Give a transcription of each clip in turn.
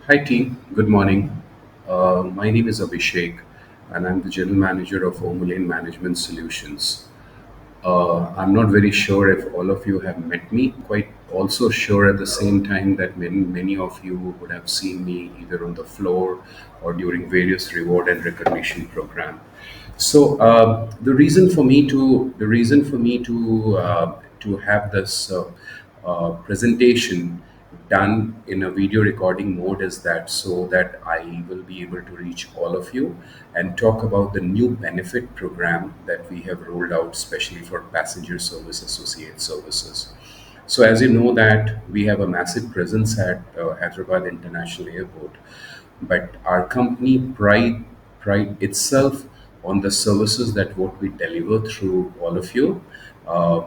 Hi, team. Good morning. My name is Abhishek, and I'm the General Manager of Omulane Management Solutions. I'm not very sure if all of you have met me. Quite also sure at the same time that many of you would have seen me either on the floor or during various reward and recognition program. So the reason for me to have this presentation done in a video recording mode is that so that I will be able to reach all of you and talk about the new benefit program that we have rolled out, especially for passenger service associate services. So as you know that we have a massive presence at Hyderabad International Airport, but our company pride itself on the services that what we deliver through all of you,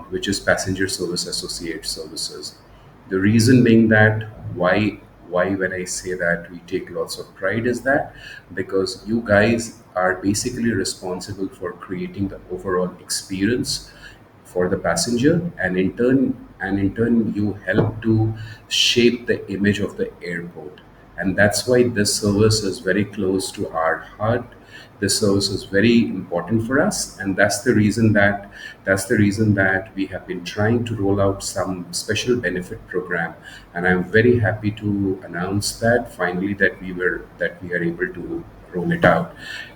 which is passenger service associate services. The reason being that why when I say that we take lots of pride is that because you guys are basically responsible for creating the overall experience for the passenger, and in turn you help to shape the image of the airport. And that's why this service is very close to our heart. This service is very important for us, and that's the reason that we have been trying to roll out some special benefit program. And I'm very happy to announce that finally that we are able to roll it out.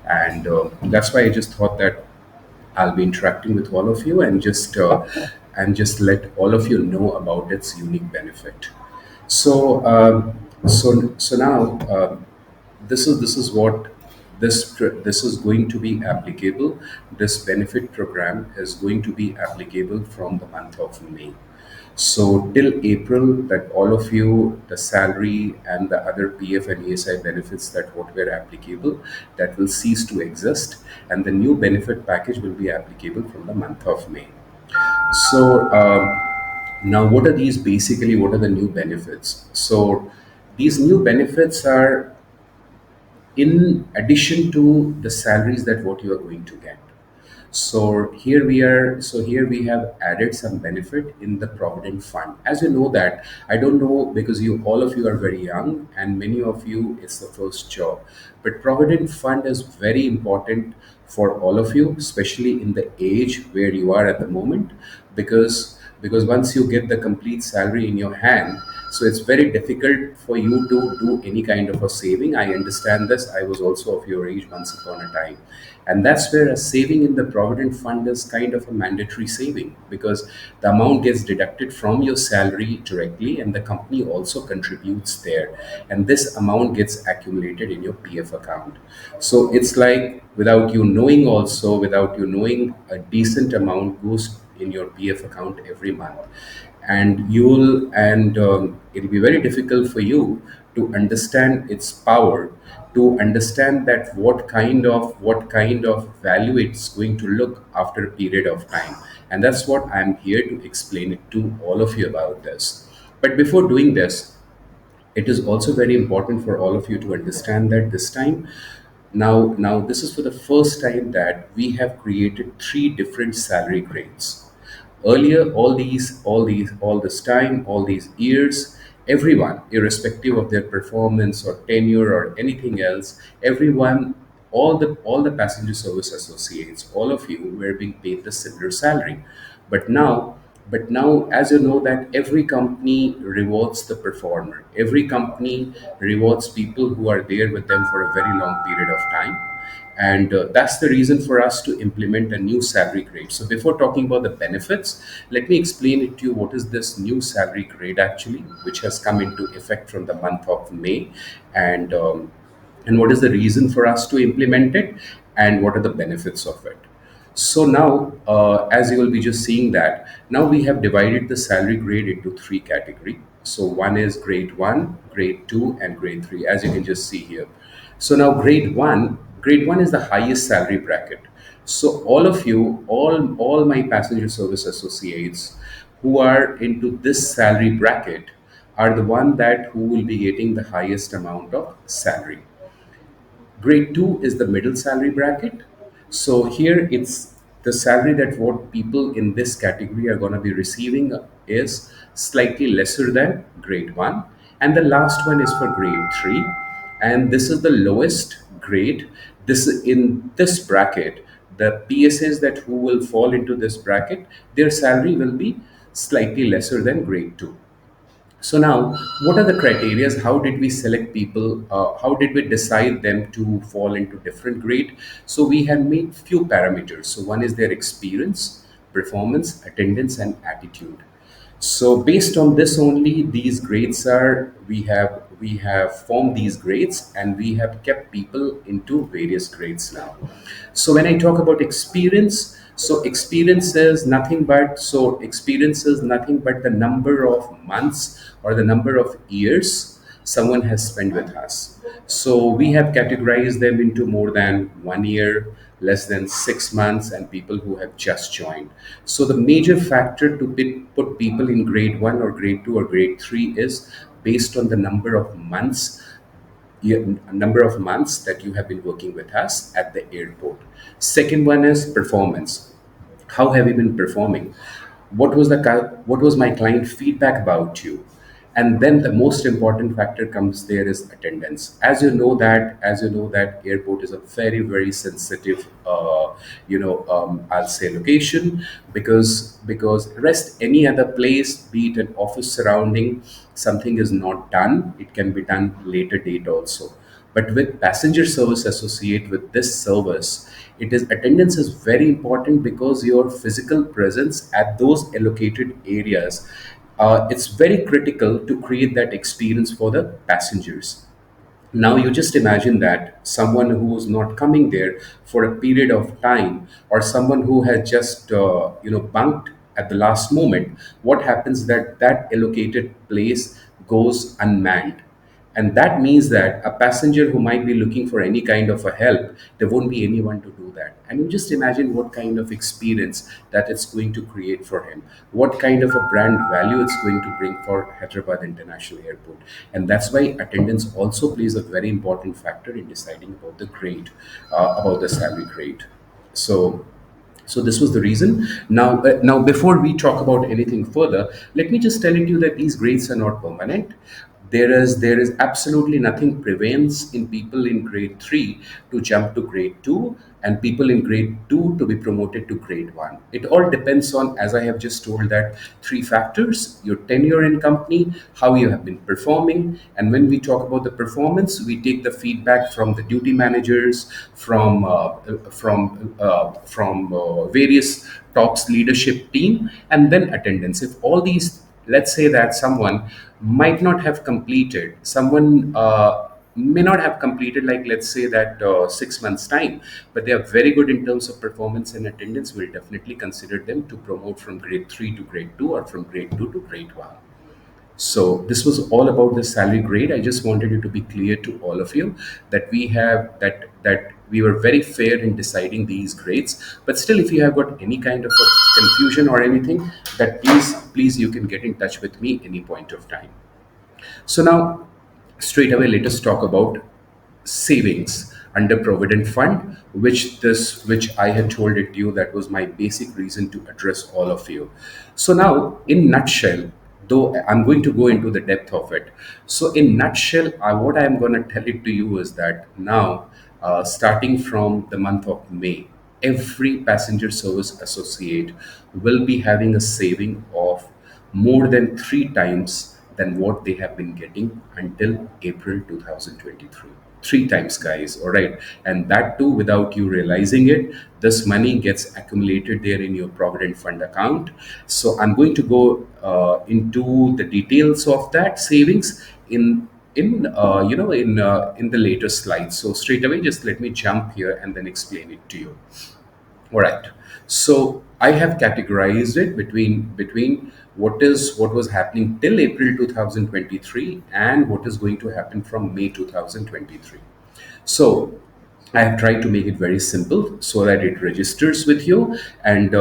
And that's why I just thought that I'll be interacting with all of you and just let all of you know about its unique benefit. So now this is what this is going to be applicable. This benefit program is going to be applicable from the month of May. So till April, that all of you, the salary and the other PF and ESI benefits that what were applicable, that will cease to exist, and the new benefit package will be applicable from the month of May. So now, what are these basically? What are the new benefits? So these new benefits are in addition to the salaries that what you are going to get. So here we have added some benefit in the provident fund. As you know that, I don't know, because you all of you are very young and many of you it's the first job, but provident fund is very important for all of you, especially in the age where you are at the moment, because once you get the complete salary in your hand, so it's very difficult for you to do any kind of a saving. I understand this. I was also of your age once upon a time. And that's where a saving in the provident fund is kind of a mandatory saving, because the amount gets deducted from your salary directly and the company also contributes there, and this amount gets accumulated in your PF account. So it's like, without you knowing, a decent amount goes in your PF account every month, and it'll be very difficult for you to understand its power, to understand that what kind of value it's going to look after a period of time. And that's what I'm here to explain it to all of you about this. But before doing this, it is also very important for all of you to understand that this time, now this is for the first time that we have created three different salary grades. Earlier, all this time, all these years, everyone, irrespective of their performance or tenure or anything else, everyone, all the passenger service associates, all of you were being paid the similar salary. But now, but now, as you know that every company rewards the performer. Every company rewards people who are there with them for a very long period of time. And that's the reason for us to implement a new salary grade. So before talking about the benefits, let me explain it to you what is this new salary grade actually, which has come into effect from the month of May, and and what is the reason for us to implement it, and what are the benefits of it. So now, as you will be just seeing that, now we have divided the salary grade into three categories. So one is grade 1, grade 2, and grade 3, as you can just see here. So now grade 1 is the highest salary bracket. So all of you, all my passenger service associates who are into this salary bracket are the one that who will be getting the highest amount of salary. Grade 2 is the middle salary bracket. So here The salary that what people in this category are going to be receiving is slightly lesser than grade 1, and the last one is for grade 3, and this is the lowest grade. This in this bracket, the PSAs that who will fall into this bracket, their salary will be slightly lesser than grade 2. So now, what are the criterias? How did we select people? How did we decide them to fall into different grade? So we have made few parameters. So one is their experience, performance, attendance, and attitude. So based on this only, these grades are we have formed these grades, and we have kept people into various grades now. So when I talk about experience, experience is nothing but the number of months or the number of years someone has spent with us. So we have categorized them into more than 1 year, less than 6 months, and people who have just joined. So the major factor to put people in grade 1 or grade 2 or grade 3 is based on the number of months that you have been working with us at the airport. Second one is performance. How have you been performing? What was my client feedback about you? And then the most important factor comes there is attendance. As you know that airport is a very sensitive, I'll say location, because rest any other place, be it an office surrounding, something is not done, it can be done later date also. But with passenger service associate with this service, it is attendance is very important, because your physical presence at those allocated areas, it's very critical to create that experience for the passengers. Now you just imagine that someone who is not coming there for a period of time, or someone who has just bunked at the last moment, what happens that that allocated place goes unmanned, and that means that a passenger who might be looking for any kind of a help, there won't be anyone to do that. And you just imagine what kind of experience that it's going to create for him, what kind of a brand value it's going to bring for Hyderabad International Airport. And that's why attendance also plays a very important factor in deciding about the grade, about the salary grade. So so this was the reason. Now before we talk about anything further, let me just tell you that these grades are not permanent. There is absolutely nothing prevents in people in grade 3 to jump to grade 2, and people in grade 2 to be promoted to grade 1. It all depends on, as I have just told, that three factors: your tenure in company, how you have been performing. And when we talk about the performance, we take the feedback from the duty managers, from various tops leadership team, and then attendance. If all these, let's say that someone may not have completed, like let's say that 6 months time, but they are very good in terms of performance and attendance, we'll definitely consider them to promote from grade 3 to grade 2, or from grade 2 to grade 1. So this was all about the salary grade. I just wanted it to be clear to all of you that we were very fair in deciding these grades. But still, if you have got any kind of a confusion or anything, that please you can get in touch with me any point of time. So now, straight away, let us talk about savings under provident fund, which I had told it to you, that was my basic reason to address all of you. So now, in nutshell, though I'm going to go into the depth of it, so in nutshell, what I'm going to tell it to you is that now, starting from the month of May, every passenger service associate will be having a saving of more than three times than what they have been getting until April 2023. Three times, guys, all right. And that too without you realizing it. This money gets accumulated there in your Provident Fund account. So I'm going to go into the details of that savings in the later slides. So straight away, just let me jump here and then explain it to you. All right. So I have categorized it between what was happening till April 2023, and what is going to happen from May 2023. So I have tried to make it very simple so that it registers with you, and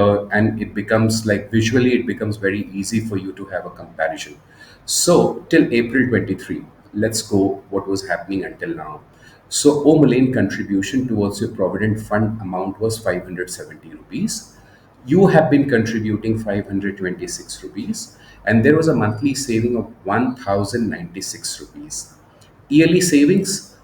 it becomes like visually it becomes very easy for you to have a comparison. So till April 23, let's go what was happening until now. So O'Mullane contribution towards your provident fund amount was 570 rupees. You have been contributing 526 rupees, and there was a monthly saving of 1096 rupees. Yearly savings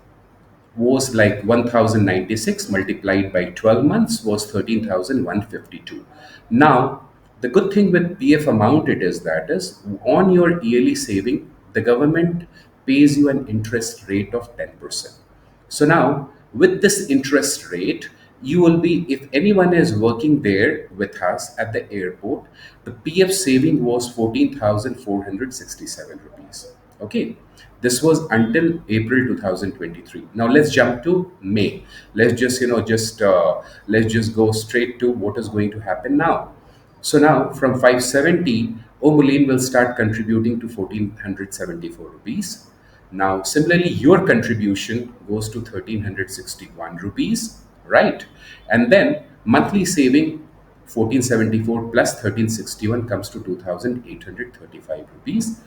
was like 1096 multiplied by 12 months was 13,152. Now, the good thing with PF amount it is that is on your yearly saving, the government pays you an interest rate of 10%. So now, with this interest rate, you will be, if anyone is working there with us at the airport, the PF saving was 14,467 rupees. Okay. This was until April 2023. Now let's jump to May. Let's just, let's just go straight to what is going to happen now. So now from 570, O'Mullane will start contributing to 1474 rupees. Now, similarly, your contribution goes to 1361 rupees, right? And then monthly saving 1474 plus 1361 comes to 2835 rupees.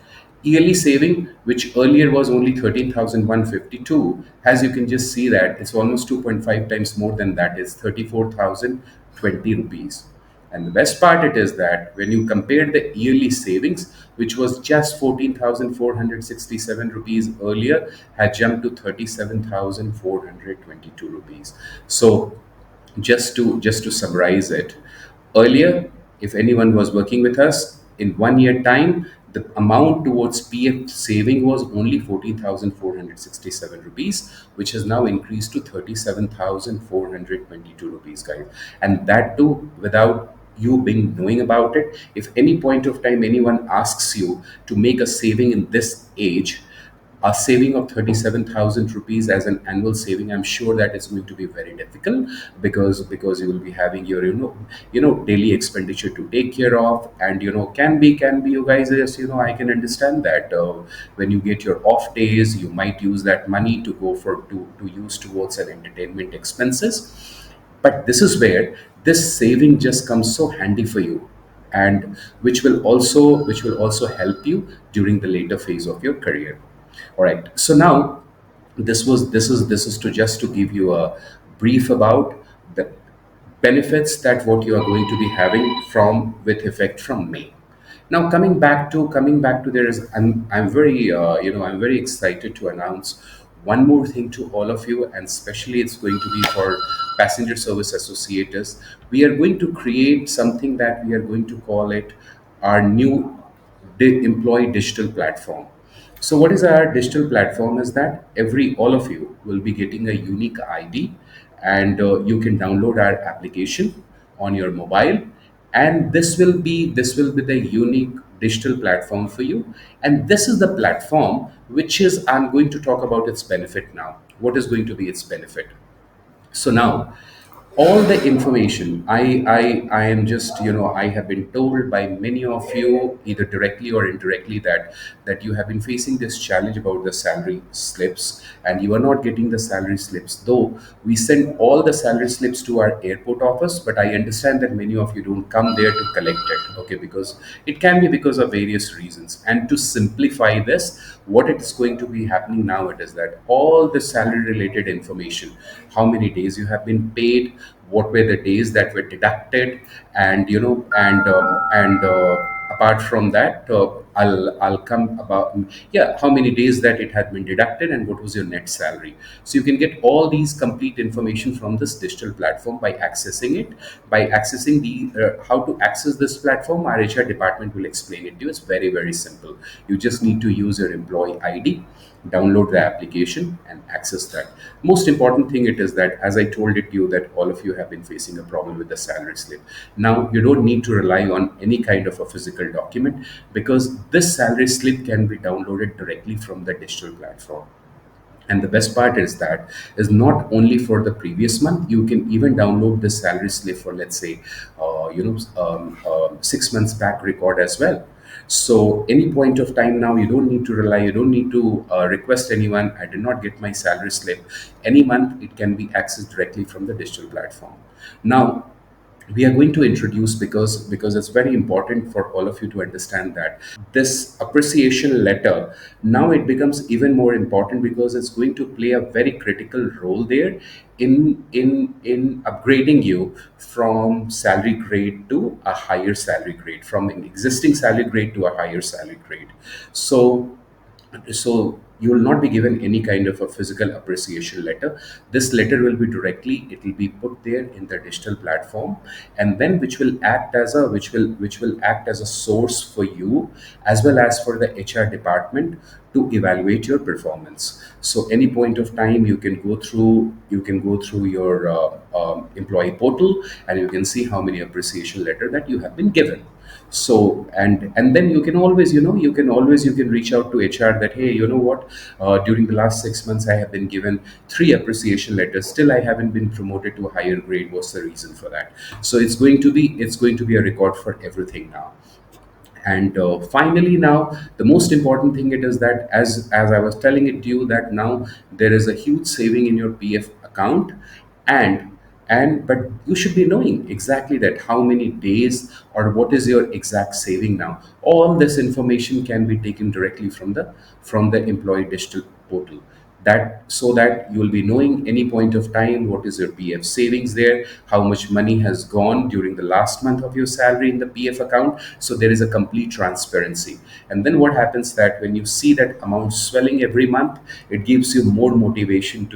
Yearly saving, which earlier was only 13,152, as you can just see that it's almost 2.5 times more than that, is 34,020 rupees. And the best part it is that when you compare the yearly savings, which was just 14,467 rupees earlier, had jumped to 37,422 rupees. So just to summarize it, earlier, if anyone was working with us in 1 year time, the amount towards PF saving was only 14,467 rupees, which has now increased to 37,422 rupees, guys. And that too without you being knowing about it. If any point of time anyone asks you to make a saving in this age, a saving of 37,000 rupees as an annual saving, I'm sure that it's going to be very difficult, because you will be having your daily expenditure to take care of. And can be you guys, yes, I can understand that when you get your off days, you might use that money to go for to use towards an entertainment expenses. But this is where this saving just comes so handy for you, and which will also help you during the later phase of your career. All right. So now this is to give you a brief about the benefits that what you are going to be having from with effect from May. Now coming back to there is I'm very I'm very excited to announce one more thing to all of you, and especially it's going to be for passenger service associates. We are going to create something that we are going to call it our new employee digital platform. So what is our digital platform is that every all of you will be getting a unique ID, and you can download our application on your mobile, and this will be the unique digital platform for you. And this is the platform which is I'm going to talk about its benefit now. What is going to be its benefit? So now all the information I am just I have been told by many of you either directly or indirectly that you have been facing this challenge about the salary slips, and you are not getting the salary slips, though we send all the salary slips to our airport office. But I understand that many of you don't come there to collect it, okay, because it can be because of various reasons. And to simplify this, what it's going to be happening now it is that all the salary related information, how many days you have been paid, what were the days that were deducted, and apart from that, I'll come about, yeah, how many days that it had been deducted and what was your net salary. So you can get all these complete information from this digital platform by accessing it. By accessing the how to access this platform, our HR department will explain it to you. It's very, very simple. You just need to use your employee ID, download the application, and access that. Most important thing it is that, as I told it to you, that all of you have been facing a problem with the salary slip. Now you don't need to rely on any kind of a physical document, because this salary slip can be downloaded directly from the digital platform. And the best part is that is not only for the previous month. You can even download the salary slip for, let's say, 6 months back record as well. So any point of time now, you don't need to request anyone. I did not get my salary slip. Any month, it can be accessed directly from the digital platform. Now, we are going to introduce, because it's very important for all of you to understand that this appreciation letter, now it becomes even more important because it's going to play a very critical role there in upgrading you from salary grade to a higher salary grade, from an existing salary grade to a higher salary grade. So you will not be given any kind of a physical appreciation letter. This letter will be directly, it will be put there in the digital platform, and then which will act as a source for you as well as for the HR department to evaluate your performance. So any point of time you can go through your employee portal, and you can see how many appreciation letter that you have been given. So and then you can reach out to HR that, hey, you know what, during the last 6 months I have been given 3 appreciation letters, still I haven't been promoted to a higher grade. What's the reason for that? So it's going to be a record for everything now. And finally, now the most important thing it is that, as I was telling it to you, that now there is a huge saving in your PF account. And and but you should be knowing exactly that how many days or what is your exact saving now. All this information can be taken directly from the employee digital portal, that so that you will be knowing any point of time what is your PF savings there, how much money has gone during the last month of your salary in the PF account. So there is a complete transparency. And then what happens that when you see that amount swelling every month, it gives you more motivation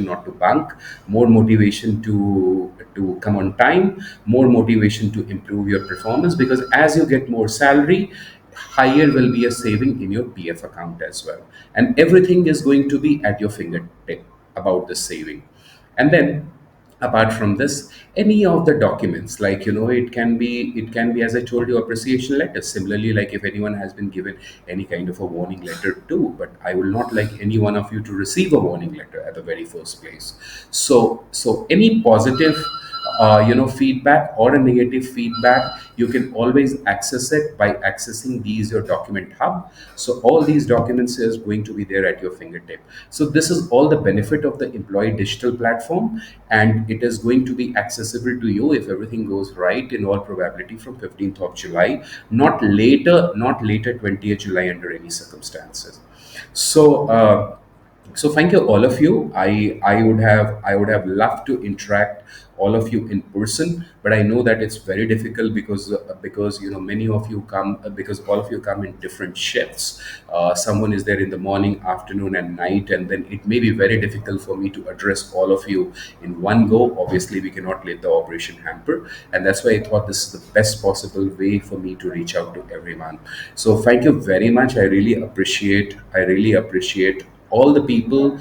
not to bunk, more motivation to come on time, more motivation to improve your performance, because as you get more salary, higher will be a saving in your PF account as well. And everything is going to be at your fingertip about the saving. And then apart from this, any of the documents, like, it can be, as I told you, appreciation letter. Similarly, like if anyone has been given any kind of a warning letter too, but I will not like any one of you to receive a warning letter at the very first place. So any positive feedback or a negative feedback, you can always access it by accessing these your document hub. So all these documents is going to be there at your fingertip. So this is all the benefit of the employee digital platform, and it is going to be accessible to you, if everything goes right, in all probability from 15th of July, not later 20th July under any circumstances. So thank you all of you. I would have loved to interact all of you in person, but I know that it's very difficult because many of you come, because all of you come in different shifts. Someone is there in the morning, afternoon, and night, and then it may be very difficult for me to address all of you in one go. Obviously, we cannot let the operation hamper, and that's why I thought this is the best possible way for me to reach out to everyone. So thank you very much. I really appreciate all the people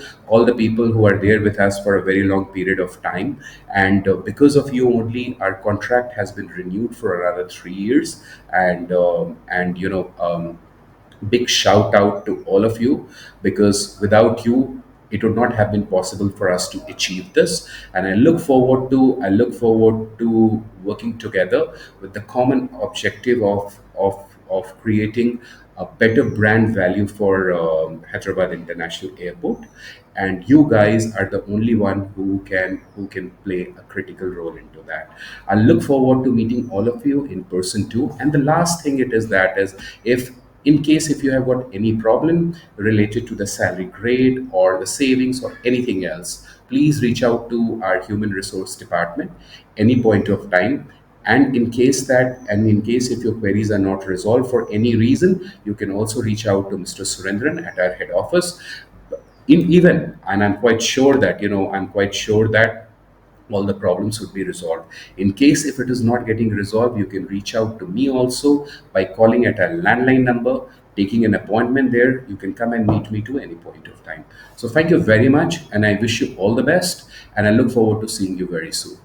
who are there with us for a very long period of time. And because of you only, our contract has been renewed for another 3 years. And big shout out to all of you, because without you it would not have been possible for us to achieve this. And I look forward to working together with the common objective of creating a better brand value for Hyderabad International Airport. And you guys are the only one who can play a critical role into that. I look forward to meeting all of you in person too. And the last thing it is that is, if in case if you have got any problem related to the salary grade or the savings or anything else, please reach out to our human resource department any point of time. And in case if your queries are not resolved for any reason, you can also reach out to Mr. Surendran at our head office. And I'm quite sure that all the problems would be resolved. In case if it is not getting resolved, you can reach out to me also by calling at a landline number, taking an appointment there. You can come and meet me to any point of time. So thank you very much, and I wish you all the best, and I look forward to seeing you very soon.